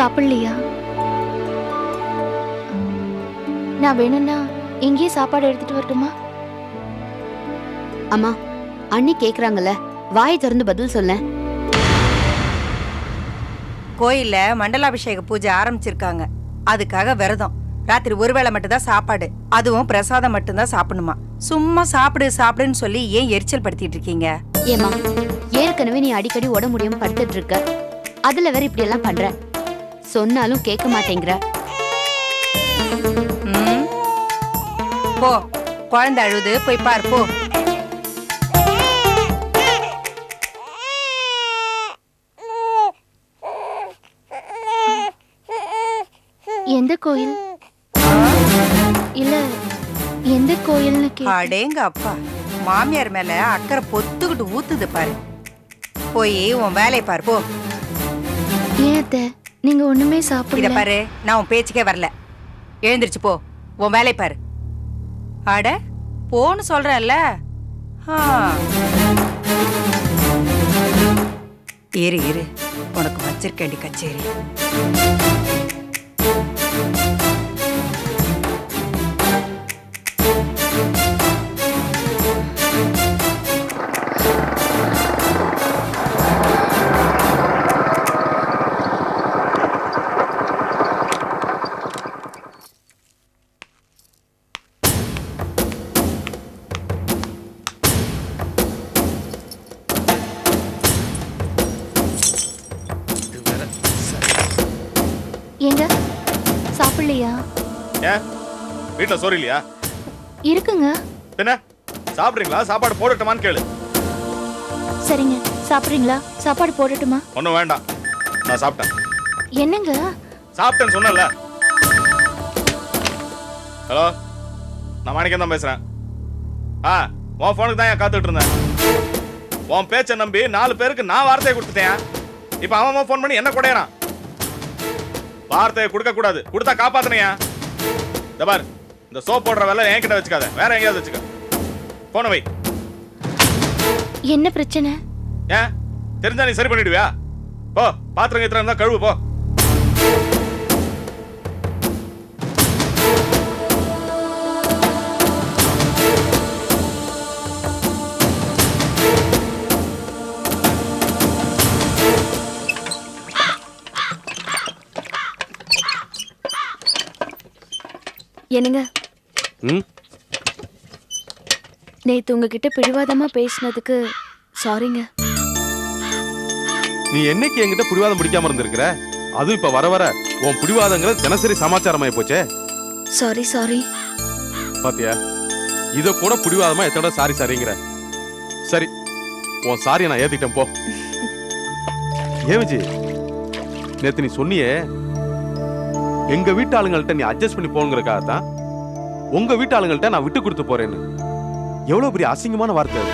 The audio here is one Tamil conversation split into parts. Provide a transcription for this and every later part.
சாப்பிடலையா? நான் வேணும்னா இங்கேயே சாப்பாடு எடுத்துட்டு வரட்டுமா? அம்மா, அண்ணி கேக்குறாங்கல்ல, வாயை திறந்து பதில் சொல்ல. கோயில்ல மண்டலாபிஷேக பூஜை ஆரம்பிச்சிருக்காங்க. அதுக்காக விரதம். ராத்திரி ஒருவேளை மட்டும்தான் சாப்பாடு, அதுவும் பிரசாதம் மட்டும்தான் சாப்பிடணுமா. சும்மா சாப்பிடு சாப்பிடுன்னு சொல்லி ஏன் எரிச்சல் படுத்திட்டு இருக்கீங்க? ஏமா, ஏற்கனவே நீ அடிக்கடி உட முடியாம படுத்துட்டு இருக்க, அதுல வேற இப்படி எல்லாம் பண்ற. சொன்னாலும் கேட்க மாட்டேங்கிற. போ, குழந்தை அழுது, போய் பாரு போ. எந்த கோயில்? இல்ல எந்த கோயில்னு அடேங்க அப்பா, மாமியார் மேல அக்கறை பொத்துக்கிட்டு ஊத்துது பாரு. போய் உன் வேலையை பாரு போ. ஏன் அத்தை, நீங்க ஒண்ணுமே இத சாப்பிடல? பாரு, நான் உன் பேச்சுக்கே வரல. எழுந்திருச்சு போ, உன் வேலையை பாரு. அட போன்னு சொல்றேன்ல. இரு இரு, உனக்கு வச்சிருக்கேண்டி கச்சேரி. எங்க சாப்பிடலையா? ஏன் வீட்டுல சோறு இல்லையா? இருக்குங்க. என்ன சாப்பிடுறீங்களா? சாப்பாடு போடட்டுமான்னு கேளு. சரிங்க, சாப்பிடுறீங்களா? சாப்பாடு போடட்டுமா? ஒன்னும் வேண்டாம், நான் சாப்பிட்டேன். என்னங்க? சாப்பிட்டேன்னு சொன்னல. ஹலோ, நான் மாணிக்கம் தான் பேசுறேன். உன் போனுக்கு தான் காத்துட்டு இருந்தேன். உன் பேச்சை நம்பி 4 பேருக்கு நான் வார்த்தையை கொடுத்துட்டேன். இப்ப அவன் போன் பண்ணி என்ன கொடையறான். வார்த்தையை கொடுக்க கூடாது, கொடுத்தா காப்பாத்தனையா. இந்த பாரு, இந்த சோப் போடுற வேலை என்கிட்ட வச்சுக்காத, வேற எங்கேயாவது வச்சுக்க. போன வை. என்ன பிரச்சனை? ஏன் தெரிஞ்சா நீ சரி பண்ணிடுவியா? போ, பாத்திரம் எத்தனை இருந்தா கழுவு போ. என்னங்க, நேத்து உங்ககிட்ட பிடிவாதமா பேசினதுக்கு சாரிங்க. நீ என்னைக்கு என்கிட்ட பிடிவாதம் பிடிக்காம இருந்திருக்கிற? அதுவும் இப்ப வர வர உன் பிடிவாதங்கிறது தினசரி சமாச்சாரமாயி போச்சே. Sorry sorry. பாத்தியா, இத கூட பிடிவாதமா எத்தோட சாரி சாரிங்கிற. சரி, உன் சாரியை நான் ஏத்திட்டேன் போ. ஏன் விஜய், நேத்து நீ சொன்னியே எங்க வீட்டு ஆளுங்கள்ட்ட நீ அட்ஜஸ்ட் பண்ணி போங்கிறதுக்காக தான் உங்க வீட்டு ஆளுங்கள்ட்ட நான் விட்டு கொடுத்து போறேன்னு. எவ்வளவு பெரிய அசிங்கமான வார்த்தை அது.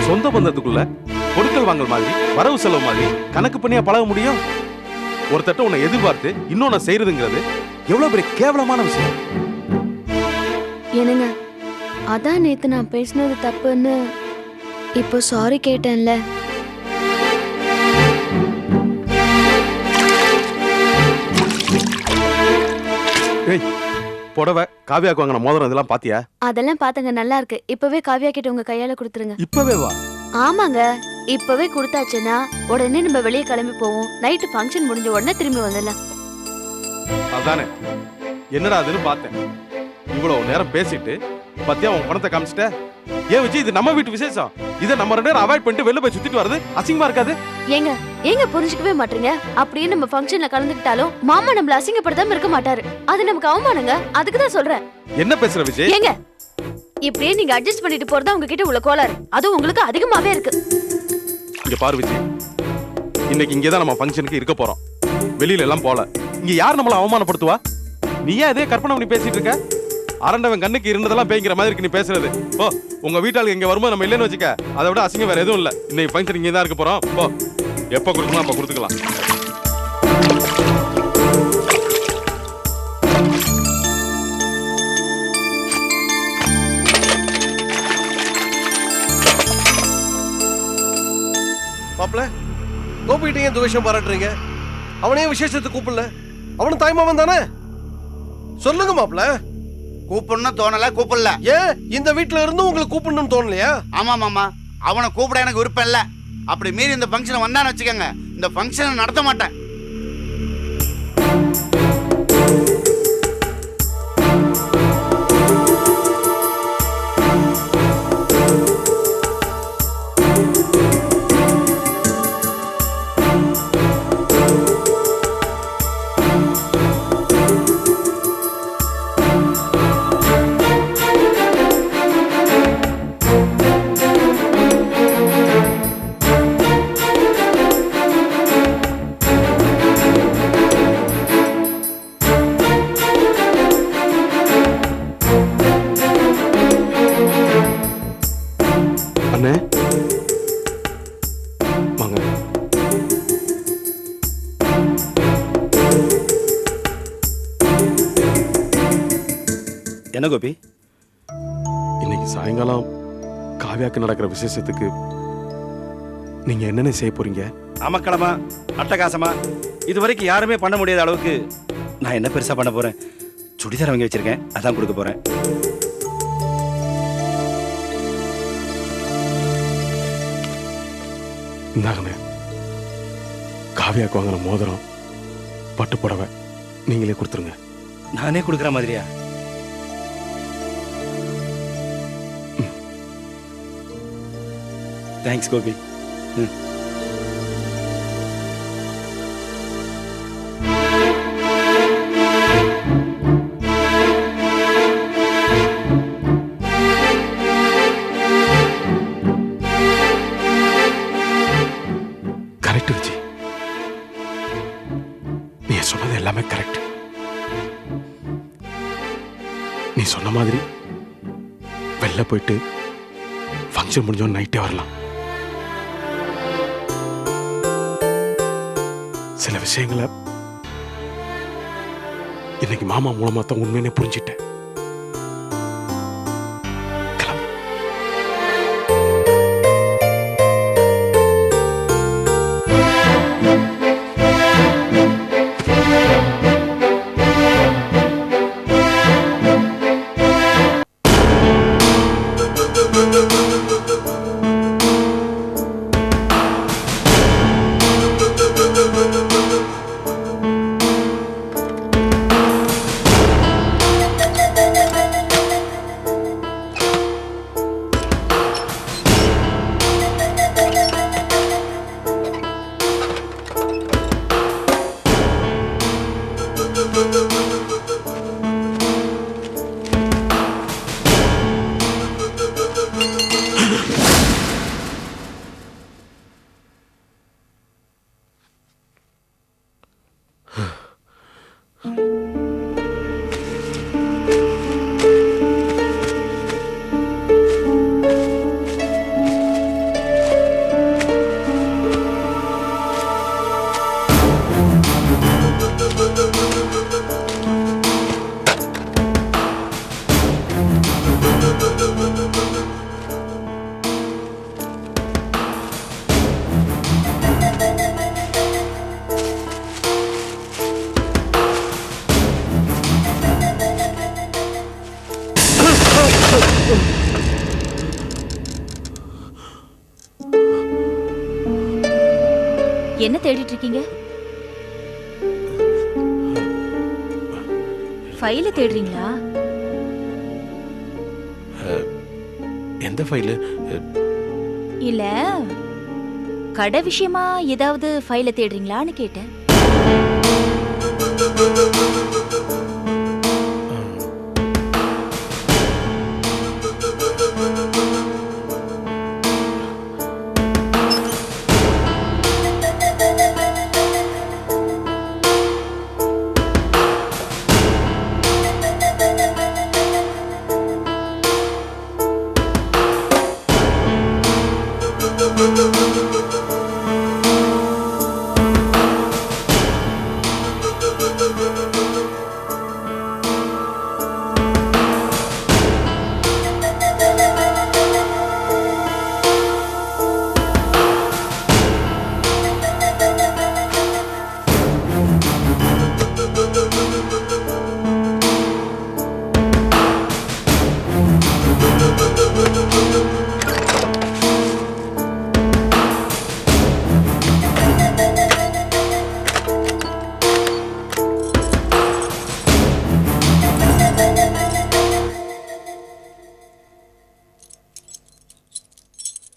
சொந்த பந்தத்துக்குள்ள பொருட்கள் வாங்கல் மாதிரி, வரவு செலவு மாதிரி கணக்கு பண்ணியா பழக முடியும்? ஒருத்தட்ட உன்னை எதிர்பார்த்து இன்னொன்னு செய்யறதுங்கிறது எவ்வளவு பெரிய கேவலமான விஷயம். என்னங்க, அதான் நேத்து நான் பேசினது தப்புன்னு இப்போ சாரி கேட்டேன்ல. புடவை காவியாக்கு வாங்கின மோதிரம் இதெல்லாம் பாத்தியா? அதெல்லாம் பாத்தங்க, நல்லா இருக்கு. இப்பவே காவியா கிட்ட உங்க கையால கொடுத்துருங்க. இப்பவே வா. ஆமாங்க, இப்பவே கொடுத்தாச்சுன்னா உடனே நம்ம வெளியே கிளம்பி போவோம். நைட்டு ஃபங்க்ஷன் முடிஞ்ச உடனே திரும்பி வந்துடலாம். அதானே, என்னடா அதுன்னு பார்த்தேன். இவ்வளவு நேரம் பேசிட்டு பத்தியா உன் பணத்தை காமிச்சிட்ட. ஏன் விஜய், இது நம்ம வீட்டு விசேஷம். இதை நம்ம 2 பேரும் அவாய்ட் பண்ணிட்டு வெளில போய் சுத்திட்டு வரது அசிங்கமா இருக்காது? ஏங்க ஏங்க புரிஞ்சுக்கவே மாட்டீங்க? அப்படியே நம்ம ஃபங்க்ஷன்ல கலந்துக்கிட்டாலும் மாமா நம்மள அசிங்கப்படுத்தாம இருக்க மாட்டாரு. அது நமக்கு அவமானங்க. அதுக்கு தான் சொல்றேன். என்ன பேசுற விஜய்? ஏங்க, இப்படியே நீங்க அட்ஜஸ்ட் பண்ணிட்டு போறதா உங்ககிட்ட உள்ள கோளாறு. அது உங்களுக்கு அதிகமாவே இருக்கு. இங்க பாரு விஜய், இன்னைக்கு இங்கதான் நம்ம ஃபங்க்ஷனுக்கு இருக்க போறோம். வெளியில எல்லாம் போல. இங்க யார் நம்மள அவமானப்படுத்துவா? நீ ஏன் அதே கற்பனை பண்ணி பேசிட்டு இருக்க? அரண்டவன் கண்ணுக்கு இருந்ததெல்லாம் பேங்கிற மாதிரி இருக்கு நீ பேசுறது. போ, உங்க வீட்டாளுக்கு இங்க வரும்போது நம்ம இல்லைன்னு வச்சுக்க, அதை விட அசிங்கம் வேற எதுவும் இல்ல. இன்னைக்கு ஃபங்க்ஷன் இங்கே தான் இருக்க போறோம். போ, எப்ப கொடுக்கணும் அப்ப கொடுத்துக்கலாம். மாப்பிள்ள, கோபிகிட்ட ஏன் துவேஷம் பாராட்டுறீங்க? அவனே விசேஷத்துக்கு கூப்பிடல? அவனும் தாய்மாமன் தானே? சொல்லுங்க மாப்ள. கூப்பிடணும் தோணல, கூப்பிடல. ஏன் இந்த வீட்டுல இருந்து உங்களுக்கு கூப்பிடணும்னு தோணலையா? ஆமா மாமா, அவனை கூப்பிட எனக்கு விருப்பம் இல்ல. அப்படி மீறி இந்த ஃபங்க்ஷன் வந்தான்னு வச்சுக்கோங்க, இந்த ஃபங்க்ஷனை நடத்த மாட்டேன். அண்ணே வாங்க. என்ன கோபி? இன்னைக்கு சாயங்காலம் காவியாக்கு நடக்கிற விசேஷத்துக்கு நீங்க என்னென்ன செய்ய போறீங்க? அமக்களமா அட்டகாசமா இது வரைக்கும் யாருமே பண்ண முடியாத அளவுக்கு நான் என்ன பெருசா பண்ண போறேன்? சுடிதார் வாங்கி வச்சிருக்கேன், அதான் கொடுக்க போறேன். இந்தாங்கண்ணே, காவியாக்கு வாங்கின மோதிரம், பட்டு புடவை நீங்களே கொடுத்துருங்க. நானே கொடுக்குற மாதிரியா? தேங்க்ஸ் கோபி. கரெக்ட் விஜி, நீ சொன்னது எல்லாமே கரெக்ட். நீ சொன்ன மாதிரி வெளில போயிட்டு ஃபங்க்ஷன் முடிஞ்சோன்னு நைட்டே வரலாம். சில விஷயங்களை இன்னைக்கு மாமா மூலமா தான் உண்மையினே புரிஞ்சிட்டேன். கிளம்பு. என்ன தேடிட்டு இருக்கீங்க? ஃபைல தேடுறீங்களா? எந்த ஃபைலு? இல்ல கடை விஷயமா ஏதாவது ஃபைல தேடுறீங்களான்னு கேட்டேன்.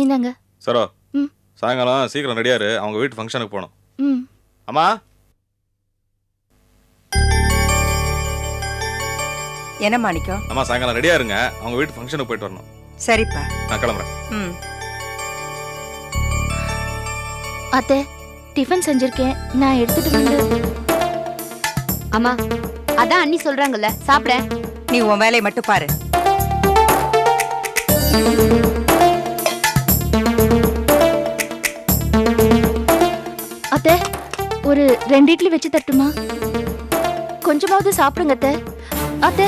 இந்தாங்க. சரோ ம். சாயங்காலம் சீக்கிரம் ரெடியாரு, அவங்க வீட்டு ஃபங்க்ஷனுக்கு போகணும். ம். அம்மா என்ன மாணிக்கம்? அம்மா சாயங்காலம் ரெடியா இருங்க, அவங்க வீட்டு ஃபங்க்ஷனுக்கு போயிட்டு வரணும். சரிப்பா. நான் கிளம்புறேன். ம். அத்தை, டிஃபன் செஞ்சிருக்கேன், நான் எடுத்துட்டு வந்து. அம்மா அதான் அண்ணி சொல்றாங்கல்ல, சாப்பிட. நீ உன் வேலையை மட்டும் பாரு. அத்தை, ஒரு 2 இட்லி வச்சு தட்டுமா? கொஞ்சமாவது சாப்பிடுங்க அத்தை. அத்தை.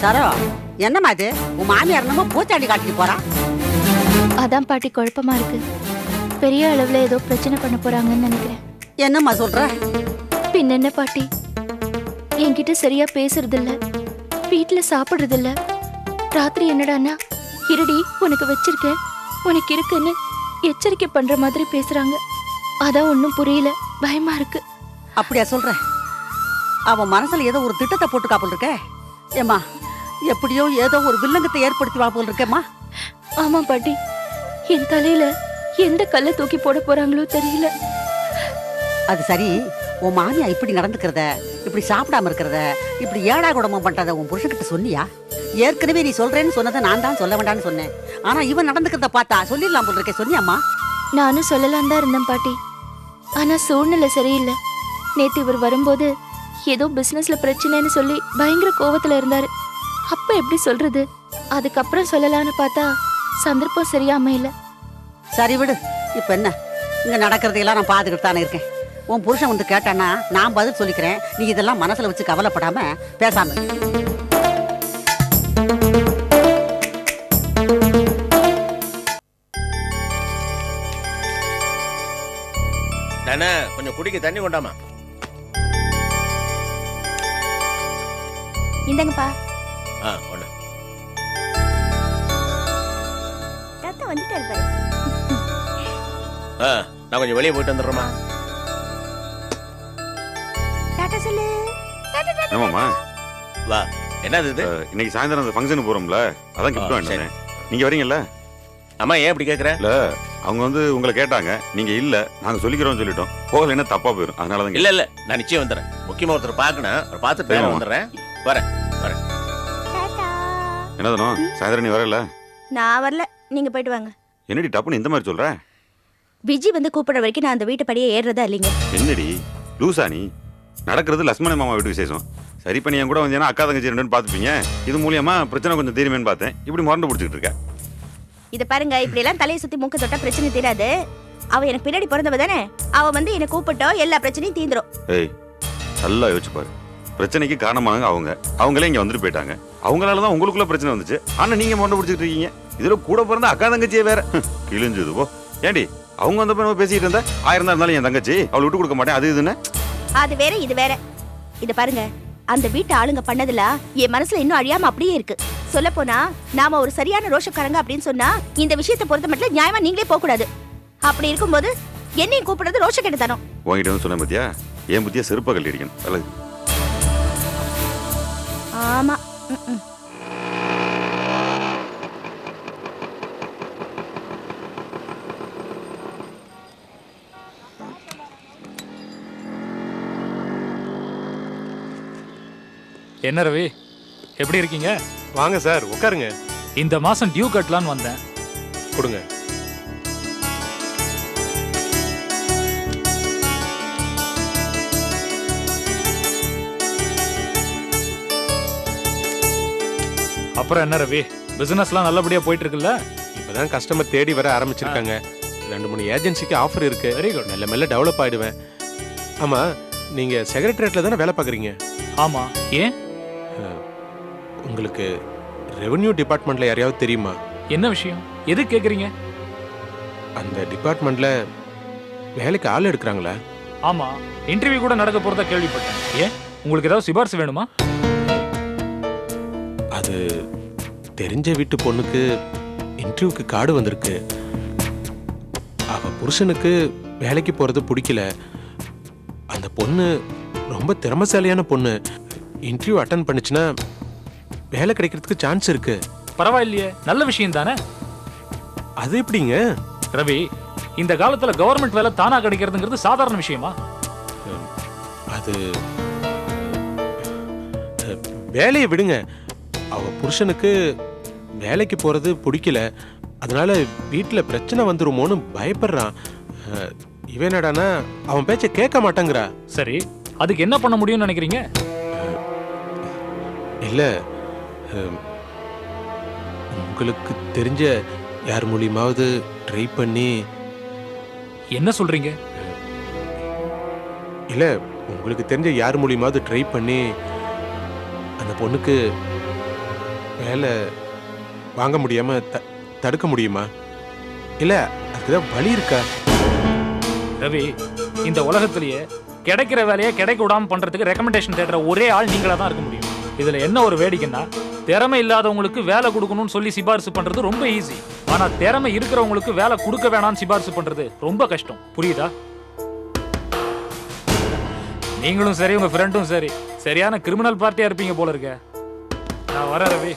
சரோ, என்னம்மா இது? உன் மாமியார் என்னமோ பூச்சாண்டி காட்டிட்டு போறா. அதான் பாட்டி, குழப்பமா இருக்கு. பெரிய அளவுல ஏதோ பிரச்சனை பண்ண போறாங்கன்னு நினைக்கிறேன். என்னம்மா சொல்ற? பின்ன என்ன பாட்டி, என்கிட்ட சரியா பேசுறது இல்ல, வீட்டுல சாப்பிடுறது இல்ல. ராத்திரி என்னடான்னா, இருடி உனக்கு வச்சிருக்கேன், உனக்கு இருக்குன்னு எச்சரிக்கை பண்ற மாதிரி பேசுறாங்க. அதான் ஒன்னும் புரியல, பயமா இருக்கு. அப்படியா சொல்ற? அவன் மனசுல ஏதோ ஒரு திட்டத்தை போட்டுக்கா போல் இருக்க. ஏம்மா, எப்படியோ ஏதோ ஒரு வில்லங்கத்தை ஏற்படுத்தி வா போல் இருக்கேம்மா. ஆமா பாட்டி, என் தலையில எந்த கல்லை தூக்கி போட போறாங்களோ தெரியல. அது சரி, உன் மாமியா இப்படி நடந்துக்கிறத, இப்படி சாப்பிடாம இருக்கிறத, இப்படி ஏடா குடம்பம் பண்றத உன் புருஷன்கிட்ட சொன்னியா? ஏற்கனவே நீ சொல்றேன்னு சொன்னதை நான் தான் சொல்ல வேண்டாம்னு சொன்னேன். ஆனா இவன் நடந்துக்கிறத பார்த்தா சொல்லிடலாம் போல் இருக்கே. சொன்னியாம்மா? நானும் சொல்லலாம் தான் இருந்தேன் பாட்டி, ஆனா சூழ்நிலை சரியில்லை. நேத்து இவர் வரும்போது ஏதோ பிசினஸ்ல பிரச்சனைன்னு சொல்லி பயங்கர கோவத்துல இருந்தாரு. அப்ப எப்படி சொல்றது? அதுக்கப்புறம் சொல்லலாம்னு பார்த்தா சந்தர்ப்பம் சரியா அமையல. சரி விடு, இப்ப என்ன, இங்க நடக்கிறதையெல்லாம் நான் பாத்துக்கிட்டு தானே இருக்கேன். உன் புருஷன் வந்து கேட்டானா நான் பதில் சொல்லிக்கிறேன். நீ இதெல்லாம் மனசுல வச்சு கவலைப்படாம பேசாம இரு. கொஞ்சம் குடிக்க தண்ணி கொண்டாமா. இந்தங்கப்பா. கொண்டா. தாத்தா வந்துட்டாரு பாரு. நான் கொஞ்சம் வெளியே போயிட்டு வந்துடுறேம்மா. டாடா சொல்லு. ஆமாம்மா, வா. என்னது இது? இன்னைக்கு சாயந்தரம் அந்த ஃபங்க்ஷனுக்கு போறோம்ல, அதான் கிஃப்ட் வாங்கிட்டேன். நீங்க வரீங்கல்ல? அம்மா ஏன் இப்படி கேட்குற? இல்ல, அவங்க வந்து உங்களை கேட்டாங்க, நீங்க இல்ல, நாங்க சொல்லிக்கிறோம்னு சொல்லிட்டோம். போகலைன்னா தப்பா போயிடும், அதனால தான். இல்ல நான் நிச்சயம் வந்துடுறேன். முக்கியமா ஒருத்தர் பார்க்கணும், அவர் பார்த்துட்டு சரிம்மா. வந்துடுறேன். வரேன். என்னதுனோ சாயந்தரம் நீ வரல? நான் வரல, நீங்க போயிட்டு வாங்க. என்னடி டப்புன்னு இந்த மாதிரி சொல்ற? விஜி வந்து கூப்பிடுற வரைக்கும் நான் அந்த வீட்டு படியே ஏறுறதா இல்லைங்க. என்னடி லூசா நீ? நடக்கிறது லட்சுமண மாமா வீட்டு விசேஷம். சரி பண்ணி என் கூட வந்தீங்கன்னா அக்கா தங்கச்சி ரெண்டு பார்த்துப்பீங்க. இது மூலியமா பிரச்சனை கொஞ்சம் தீருமேன்னு பார்த்தேன். இப்படி முரண்டு பிடிச்சிட்டு இருக்க. இத பாருங்க, இப்படி எல்லாம் தலையை சுத்தி மூக்க தொட்டா பிரச்சனை தீராது. அவ எனக்கு பின்னாடி பிறந்தவ தானே, அவ வந்து என்ன கூப்பிட்டோம் எல்லா பிரச்சனையும் தீந்துரும். ஏய், நல்லா யோசிச்சு பாரு. பிரச்சனைக்கு காரணமானவங்க அவங்களே இங்க வந்துட்டு போயிட்டாங்க. அவங்களாலதான் உங்களுக்குள்ள பிரச்சனை வந்துச்சு. ஆனா நீங்க முரண்டு பிடிச்சிட்டு இருக்கீங்க. இதுல கூட பிறந்த அக்கா தங்கச்சியே வேற கிழிஞ்சது போ. ஏண்டி அவங்க வந்தப்ப நம்ம பேசிட்டு இருந்தா 1000 தான் இருந்தாலும் என் தங்கச்சி அவளை விட்டு கொடுக்க மாட்டேன் அது இதுன்னு. அது வேற இது வேற. இத பாருங்க, அந்த வீட்டு ஆளுங்க பண்ணதுல என் மனசுல இன்னும் அழியாம அப்படியே இருக்கு. சொல்ல போனா நாம ஒரு சரியான ரோஷக்காரங்க அப்படின்னு சொன்னா இந்த விஷயத்தை பொறுத்த மட்டும் நியாயமா நீங்களே போக கூடாது. அப்படி இருக்கும்போது என்னையும் கூப்பிடுறது ரோஷ கெடுத்தானோ. உங்ககிட்ட வந்து சொன்ன பத்தியா, என் புத்தியா செருப்பா கழட்டி அடிக்கணும். அல்லது ஆமா. என்ன ரவி, எப்படி இருக்கீங்க? வாங்க சார், உட்காருங்க. இந்த மாசம் டியூ கட்டலான்னு வந்தேன். கொடுங்க. அப்புறம் என்ன ரவி, பிசினஸ்லாம் நல்லபடியா போயிட்டு இருக்குல்ல? இப்பதான் கஸ்டமர் தேடி வர ஆரம்பிச்சிருக்காங்க. 2-3 ஏஜென்சிக்கு ஆஃபர் இருக்கு. Very good. மெல்ல மெல்ல டெவலப் ஆயிடுவேன். ஆமா, நீங்க செக்ரட்டரியேட்ல தானே வேலை பார்க்குறீங்க? ஆமா. ஏன்? உங்களுக்கு ரெவென்யூ டிபார்ட்மெண்ட்ல யாரையாவது தெரியுமா? என்ன விஷயம், எது கேக்குறீங்க? அந்த டிபார்ட்மெண்ட்ல வேலைக்கு ஆள் எடுக்கிறாங்களா? ஆமா, இன்டர்வியூ கூட நடக்க போறதா கேள்விப்பட்டேன். ஏன், உங்களுக்கு ஏதாவது சிபாரிசு வேணுமா? அது தெரிஞ்ச வீட்டு பொண்ணுக்கு இன்டர்வியூக்கு கார்டு வந்திருக்கு. அவ புருஷனுக்கு வேலைக்கு போறது பிடிக்கல. அந்த பொண்ணு ரொம்ப திறமைசாலியான பொண்ணு. இன்டர்வியூ அட்டன் பண்ணுச்சுன்னா வேலை கிடைக்கிறதுக்கு சான்ஸ் இருக்கு. பரவாயில்லையே, நல்ல விஷயம் தானே. அது எப்படிங்க ரவி? இந்த காலத்துல கவர்மெண்ட் வேலை தானா கிடைக்கிறதுங்கிறது சாதாரண விஷயமா? அது வேலையை விடுங்க. அவ புருஷனுக்கு வேலைக்கு போறது பிடிக்கல, அதனால வீட்டுல பிரச்சனை வந்துருமோன்னு பயப்படுறான். இவன் என்னடானா அவன் பேச்ச கேட்க மாட்டேங்கிறா. சரி, அதுக்கு என்ன பண்ண முடியும்னு நினைக்கிறீங்க? இல்ல, உங்களுக்கு தெரிஞ்ச யார் மூலியமாவது ட்ரை பண்ணி. என்ன சொல்றீங்க? இல்ல, உங்களுக்கு தெரிஞ்ச யார் மூலியமாவது ட்ரை பண்ணி அந்த பொண்ணுக்கு வேலை வாங்க முடியாம தடுக்க முடியுமா? இல்ல அதுக்குதான் வழி இருக்கா? ரவி, இந்த உலகத்திலேயே கிடைக்கிற வேலையை கிடைக்க விடாம பண்றதுக்கு ரெக்கமெண்டேஷன் தேடுற ஒரே ஆள் நீங்களா தான் இருக்க முடியும். இதுல என்ன ஒரு வேடிக்கைன்னா, திறமை இல்லாதவங்களுக்கு வேலை கொடுக்கணும்னு சொல்லி சிபாரிசு பண்றது ரொம்ப ஈஸி. ஆனா திறமை இருக்கிறவங்களுக்கு வேலை கொடுக்க வேணாம்னு சிபாரிசு பண்றது ரொம்ப கஷ்டம். புரியுதா? நீங்களும் சரி, உங்க ஃப்ரெண்டும் சரி, சரியான கிரிமினல் பார்ட்டியா இருப்பீங்க போல இருக்க. நான் வரேன் ரவி.